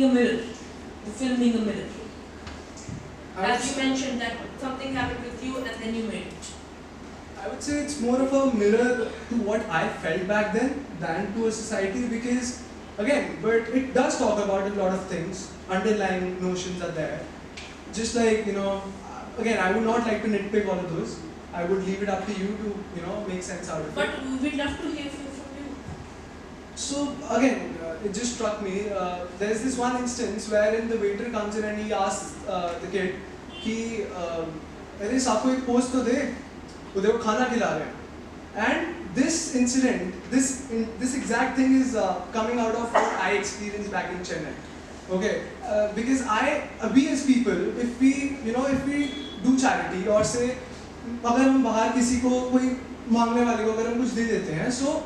a mirror. The film being a mirror. As you would mentioned that something happened with you and then you made it. I would say it's more of a mirror to what I felt back then than to a society, because again, but it does talk about a lot of things, underlying notions are there. Just like, again, I would not like to nitpick all of those. I would leave it up to you to, make sense out of it. But we'd love to hear from you. So again, it just struck me, there's this one instance wherein the waiter comes in and he asks the kid, कि अरे आपको एक post तो दे, उधर वो खाना खिला रहे हैं. And this incident, this exact thing is coming out of what I experienced back in Chennai. Okay, because we as people, if we do charity or say, अगर हम बाहर किसी को कोई मांगने वाले को अगर हम कुछ दे देते हैं, so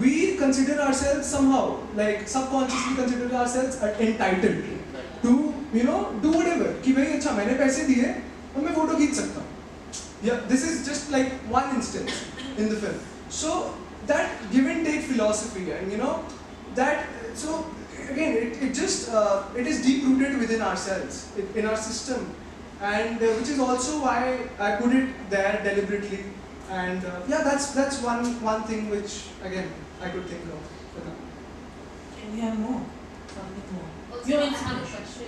we consider ourselves somehow, like subconsciously consider ourselves entitled to, do whatever. कि भाई अच्छा मैंने पैसे दिए, और मैं फोटो खींच सकता हूँ. Yeah, this is just like one instance in the film. So that give and take philosophy, and that. So again, it is deep rooted within ourselves, in our system, and which is also why I put it there deliberately. And that's one thing which again I could think of. Can we have more? Something more. Also, I have a question.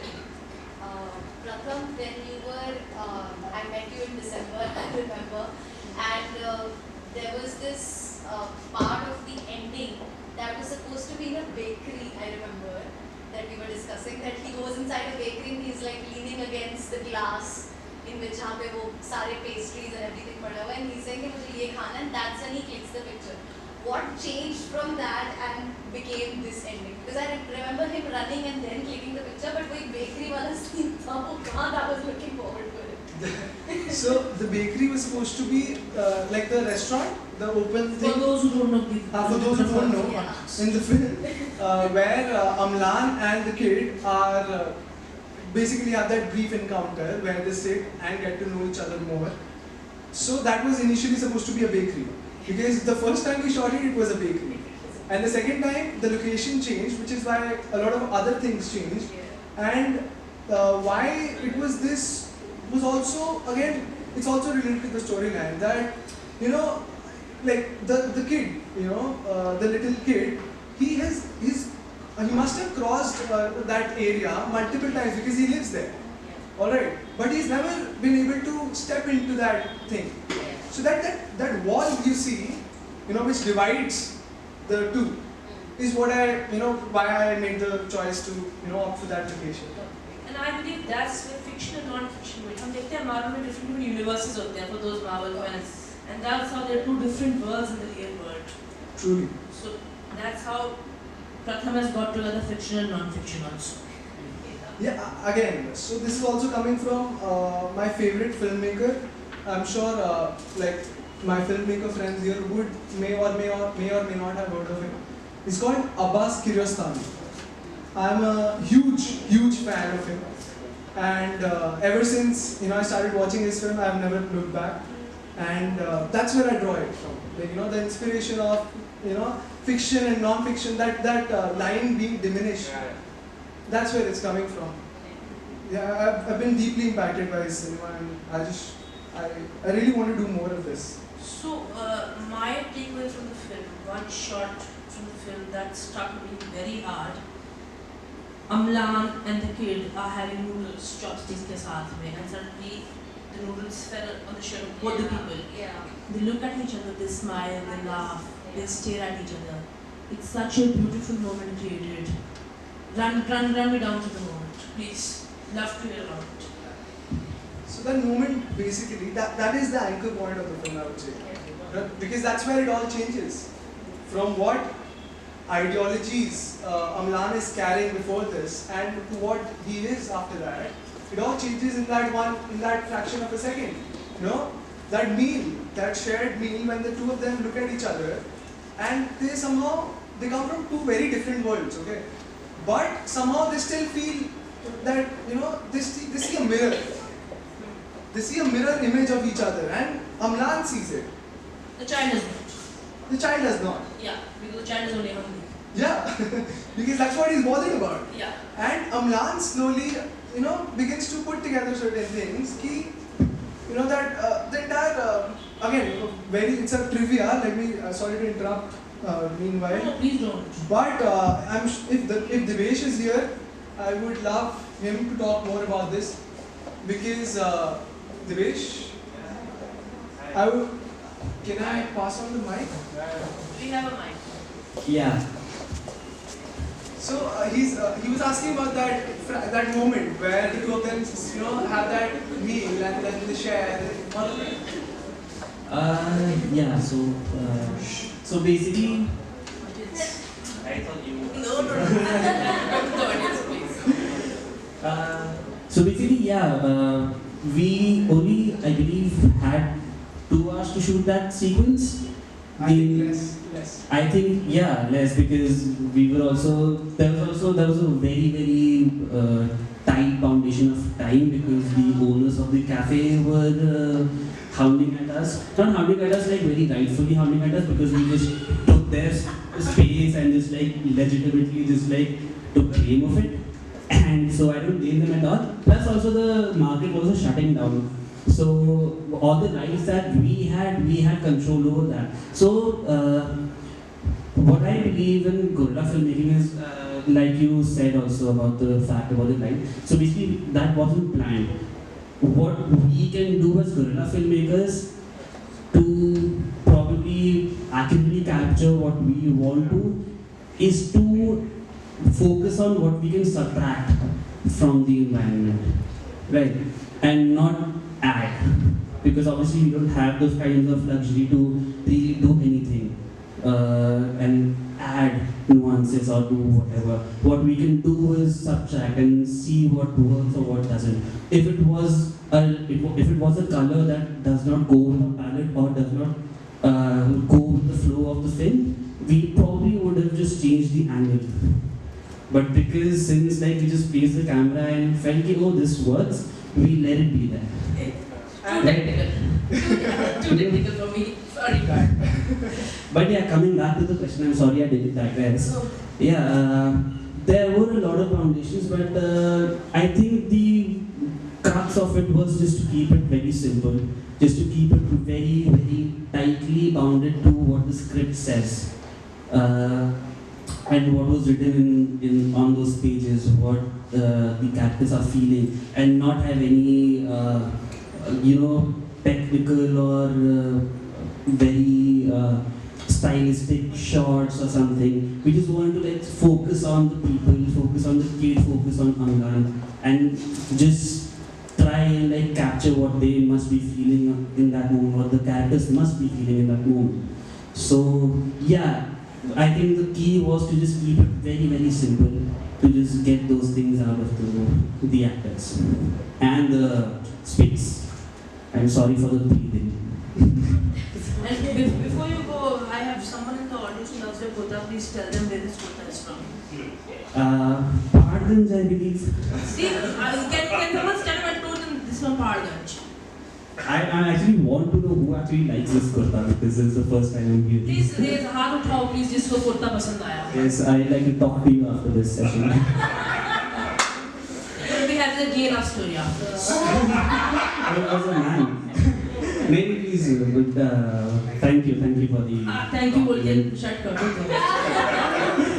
Pratham, when you were, I met you in December, I remember, and there was this part of the ending that was supposed to be in a bakery, I remember, that we were discussing, that he goes inside a bakery and he's like leaning against the glass in which जहाँ पे वो सारे pastries and everything पड़ा हुआ है, and he's saying कि मुझे ये खाना, and that's when he clicks the picture. What changed from that and became this ending? Because I remember him running and then clicking the picture, but वही bakery वाला scene था, वो कहाँ था? I was looking forward to it. So the bakery was supposed to be like the restaurant, the open thing. For those who don't know, For those who don't know, Yeah. in the film, where Amlan and the kid are basically have that brief encounter where they sit and get to know each other more. So that was initially supposed to be a bakery, because the first time we shot it was a bakery, and the second time the location changed, which is why a lot of other things changed, and why it was this was also, again, it's also related to the storyline that like the kid, the little kid, he must have crossed that area multiple times because he lives there. Alright, but he's never been able to step into that thing. So that wall you see, which divides the two, is what why I made the choice to opt for that location. And I believe that's where fiction and non-fiction meet. हम देखते हैं Marvel में different universes होते हैं for those Marvel fans, and that's how there are two different worlds in the real world. Truly. So that's how Pratham has got together fiction and non-fiction also. Yeah, again, so this is also coming from my favorite filmmaker. I'm sure like my filmmaker friends here may or may not have heard of him. He's called Abbas Kiarostami. I'm a huge fan of him, and ever since I started watching his film, I've never looked back, and that's where I draw it from. Like the inspiration of fiction and non-fiction, that line being diminished. That's where it's coming from. Yeah, I've been deeply impacted by his cinema, and I really want to do more of this. So my takeaway from the film, one shot from the film that struck me very hard. Amlan and the kid are having noodles, chopsticks के साथ में, and suddenly the noodles fell on the shirt of both the people. Yeah. They look at each other, they smile, they laugh, they stare at each other. It's such a beautiful moment created. Run me down to the moment, please. Love to hear about it. So that moment, basically, that is the anchor point of the film, I would say. Because that's where it all changes. From what ideologies Amlan is carrying before this, and to what he is after that, it all changes in that fraction of a second. That meal, that shared meal, when the two of them look at each other, and they come from two very different worlds, okay? But somehow they still feel that, they see a mirror. They see a mirror image of each other, and Amlan sees it. The child does not. The child does not. Yeah, because the child is only hungry. Yeah, because that's what he's bothered about. Yeah. And Amlan slowly, begins to put together certain things. That the entire again, it's a trivia. Let me sorry to interrupt. Meanwhile, No, please don't. but if Devesh is here, I would love him to talk more about this because Devesh, can I pass on the mic? We have a mic. Yeah. So he was asking about that moment where the two of them have that meal and then they share and all of that. Yeah. So basically, I thought you. No. Come to the audience, please. so basically, yeah. We only, I believe, had 2 hours to shoot that sequence. I think less. I think less because we were also there was a very tight foundation of time because the owners of the cafe were hounding at us. Not hounding at us like very rightfully hounding at us because we just took their space and just like legitimately just like took claim of it. And so I don't blame them at all. Plus also the market was also shutting down. So all the rights that we had control over that. So what I believe in guerrilla filmmaking is, like you said also about the fact about the light. So basically that wasn't planned. What we can do as guerrilla filmmakers to probably accurately capture what we want to is to focus on what we can subtract from the environment, right? And not add, because obviously we don't have those kinds of luxury to really do anything and add nuances or do whatever. What we can do is subtract and see what works or what doesn't. If it was a color that does not go with the palette or does not go with the flow of the film, we probably would have just changed the angle. But because since like we just placed the camera and felt oh this works, we let it be there. Too technical. Too technical for me. Sorry, God. But yeah, coming back to the question, I'm sorry I did digress. Yeah, there were a lot of foundations, but I think the crux of it was just to keep it very simple, just to keep it very, very tightly bounded to what the script says. And what was written on those pages, what the characters are feeling, and not have any technical or very stylistic shots or something. We just wanted to like focus on the people, focus on the kid, focus on Amlan, and just try and like capture what they must be feeling in that moment, what the characters must be feeling in that moment. So yeah, I think the key was to just keep it very, very simple, to just get those things out of the actors and the space. I'm sorry for the breathing. And before you go, I have someone in the audience who loves your kurta. Please tell them where this kurta is from. Pardons, I believe. See, can someone stand up and told them this is from Padganj? I actually want to know who actually likes this kurta because this is the first time I'm here. Please raise a हाथ उठाओ please जिसको kurta पसंद आया. Yes, I'd like to talk to you after this session. You will be having a gay love story after. I was a man. Maybe please, but thank you for the. Thank you, Bolton. Shut up.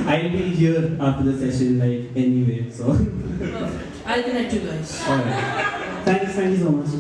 I'll be here after the session, like anyway. So. Perfect. I'll connect you guys. Alright. Thank you so much.